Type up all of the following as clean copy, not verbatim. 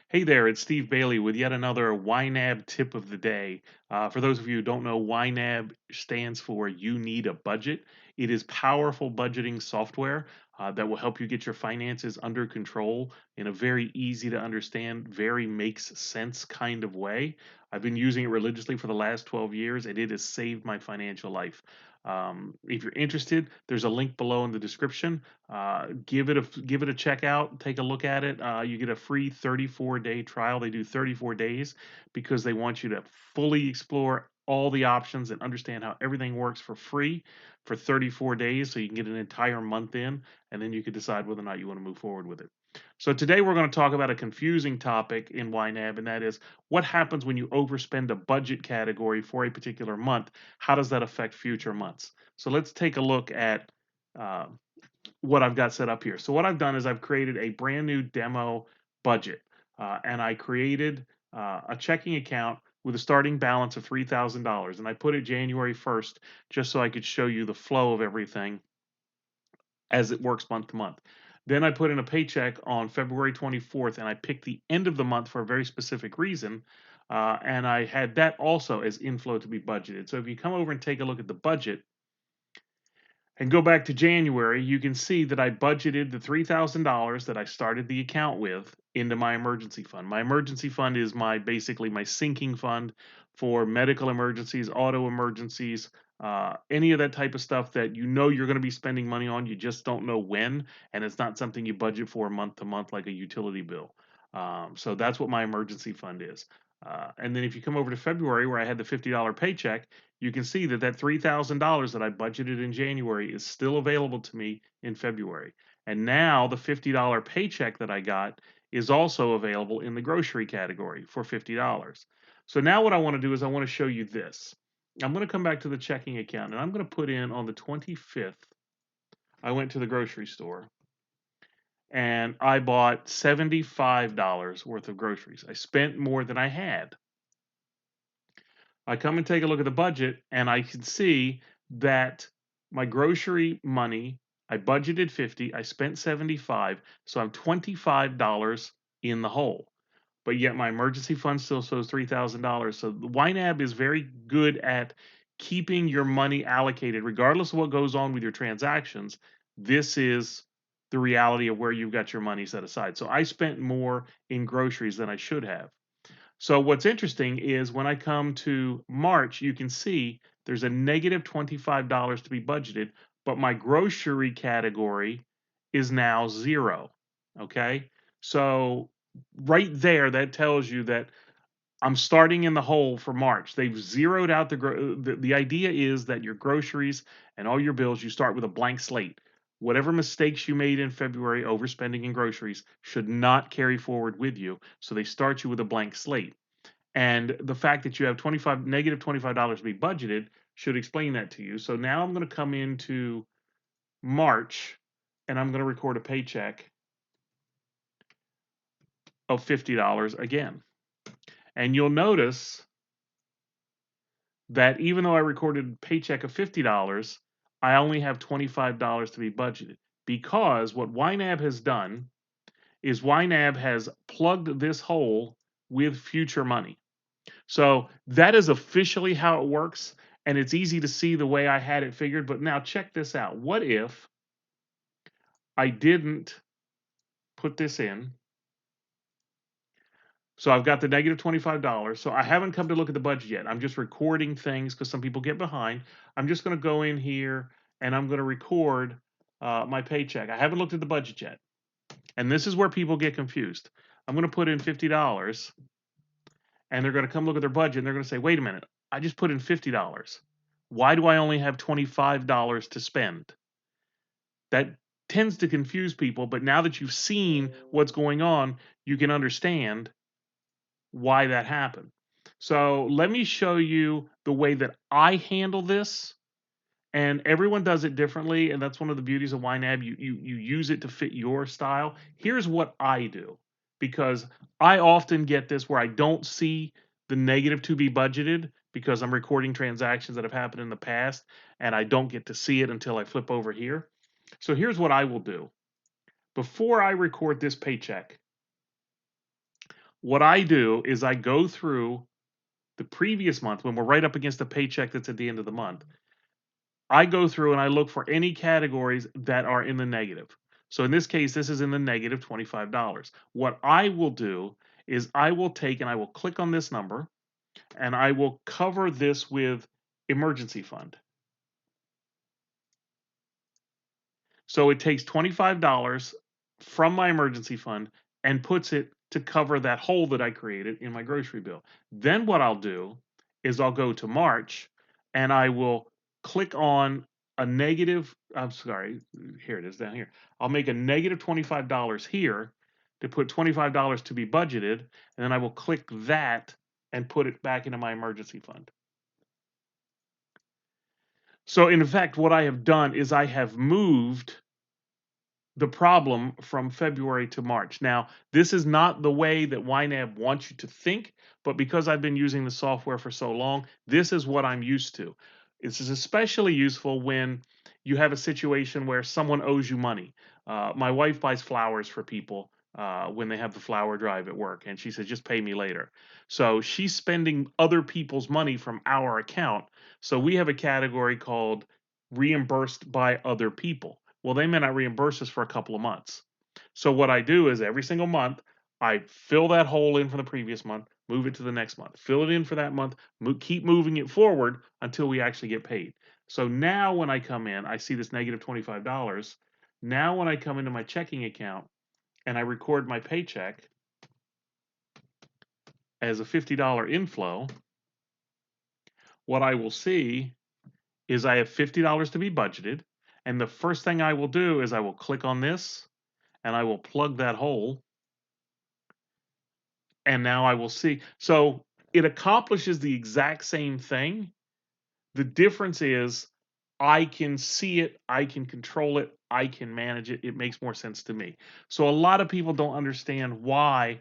Hey there, it's Steve Bailey with yet another YNAB tip of the day. For those of you who don't know, YNAB stands for You Need a Budget. It is powerful budgeting software that will help you get your finances under control in a very easy to understand, very makes sense kind of way. I've been using it religiously for the last 12 years and it has saved my financial life. If you're interested, there's a link below in the description. Give it a check out. Take a look at it. You get a free 34-day trial. They do 34 days because they want you to fully explore all the options and understand how everything works for free for 34 days, so you can get an entire month in, and then you can decide whether or not you want to move forward with it. So today we're going to talk about a confusing topic in YNAB, and that is what happens when you overspend a budget category for a particular month. How does that affect future months? So let's take a look at uh, what I've got set up here. So what I've done is I've created a brand new demo budget, and I created a checking account with a starting balance of $3,000, and I put it January 1st just so I could show you the flow of everything as it works month to month. Then I put in a paycheck on February 24th, and I picked the end of the month for a very specific reason. And I had that also as inflow to be budgeted. So if you come over and take a look at the budget, and go back to January, you can see that I budgeted the $3,000 that I started the account with into my emergency fund. My emergency fund is basically my sinking fund for medical emergencies, auto emergencies, any of that type of stuff that you know you're going to be spending money on. You just don't know when, and it's not something you budget for month to month like a utility bill. So that's what my emergency fund is. And then if you come over to February, where I had the $50 paycheck, you can see that that $3,000 that I budgeted in January is still available to me in February. And now the $50 paycheck that I got is also available in the grocery category for $50. So now what I want to do is I want to show you this. I'm going to come back to the checking account and I'm going to put in on the 25th, I went to the grocery store and I bought $75 worth of groceries. I spent more than I had. I come and take a look at the budget and I can see that my grocery money, I budgeted 50, I spent 75, so I'm $25 in the hole. But yet my emergency fund still shows $3,000. So the YNAB is very good at keeping your money allocated regardless of what goes on with your transactions. This is the reality of where you've got your money set aside. So I spent more in groceries than I should have. So what's interesting is when I come to March, you can see there's a negative $25 to be budgeted, but my grocery category is now zero. Okay. So right there, that tells you that I'm starting in the hole for March. They've zeroed out the idea is that your groceries and all your bills, you start with a blank slate. Whatever mistakes you made in February overspending in groceries should not carry forward with you. So they start you with a blank slate. And the fact that you have negative $25 to be budgeted should explain that to you. So now I'm going to come into March and I'm going to record a paycheck of $50 again. And you'll notice that even though I recorded a paycheck of $50, I only have $25 to be budgeted because what YNAB has done is YNAB has plugged this hole with future money. So that is officially how it works, and it's easy to see the way I had it figured. But now check this out. What if I didn't put this in? So I've got the negative $25. So I haven't come to look at the budget yet. I'm just recording things because some people get behind. I'm just going to go in here and I'm going to record my paycheck. I haven't looked at the budget yet. And this is where people get confused. I'm going to put in $50 and they're going to come look at their budget and they're going to say, wait a minute, I just put in $50. Why do I only have $25 to spend? That tends to confuse people, but now that you've seen what's going on, you can understand why that happened. So let me show you the way that I handle this. And everyone does it differently, and that's one of the beauties of YNAB. You use it to fit your style. Here's what I do, because I often get this where I don't see the negative to be budgeted because I'm recording transactions that have happened in the past, and I don't get to see it until I flip over here. So here's what I will do. Before I record this paycheck, What I do is I go through the previous month when we're right up against the paycheck that's at the end of the month. I go through and I look for any categories that are in the negative. So in this case, this is in the negative $25. What I will do is I will take and I will click on this number and I will cover this with emergency fund. So it takes $25 from my emergency fund and puts it to cover that hole that I created in my grocery bill. Then what I'll do is I'll go to March and I will click on a negative, I'm sorry, here it is down here. I'll make a negative $25 here to put $25 to be budgeted, and then I will click that and put it back into my emergency fund. So in fact, what I have done is I have moved the problem from February to March. Now, this is not the way that YNAB wants you to think, but because I've been using the software for so long, this is what I'm used to. This is especially useful when you have a situation where someone owes you money. My wife buys flowers for people when they have the flower drive at work, and she says, just pay me later. So she's spending other people's money from our account. So we have a category called reimbursed by other people. Well, they may not reimburse us for a couple of months. So what I do is every single month, I fill that hole in from the previous month, move it to the next month, fill it in for that month, keep moving it forward until we actually get paid. So now when I come in, I see this negative $25. Now when I come into my checking account and I record my paycheck as a $50 inflow, what I will see is I have $50 to be budgeted. And the first thing I will do is I will click on this and I will plug that hole. And now I will see. So it accomplishes the exact same thing. The difference is I can see it, I can control it, I can manage it. It makes more sense to me. So a lot of people don't understand why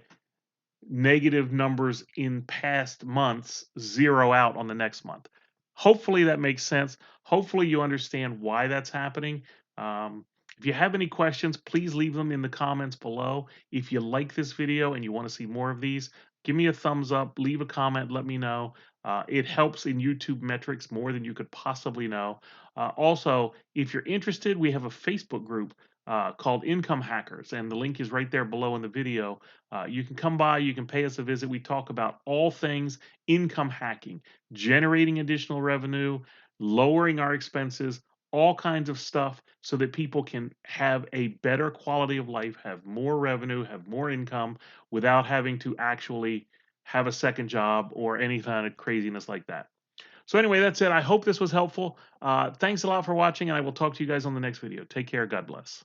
negative numbers in past months zero out on the next month. Hopefully that makes sense. Hopefully you understand why that's happening. If you have any questions, please leave them in the comments below. If you like this video and you want to see more of these, give me a thumbs up, leave a comment, let me know. It helps in YouTube metrics more than you could possibly know. Also, if you're interested, we have a Facebook group called Income Hackers, and the link is right there below in the video. You can come by, you can pay us a visit. We talk about all things income hacking, generating additional revenue, lowering our expenses, all kinds of stuff so that people can have a better quality of life, have more revenue, have more income without having to actually have a second job or any kind of craziness like that. So anyway, that's it. I hope this was helpful. Thanks a lot for watching, and I will talk to you guys on the next video. Take care. God bless.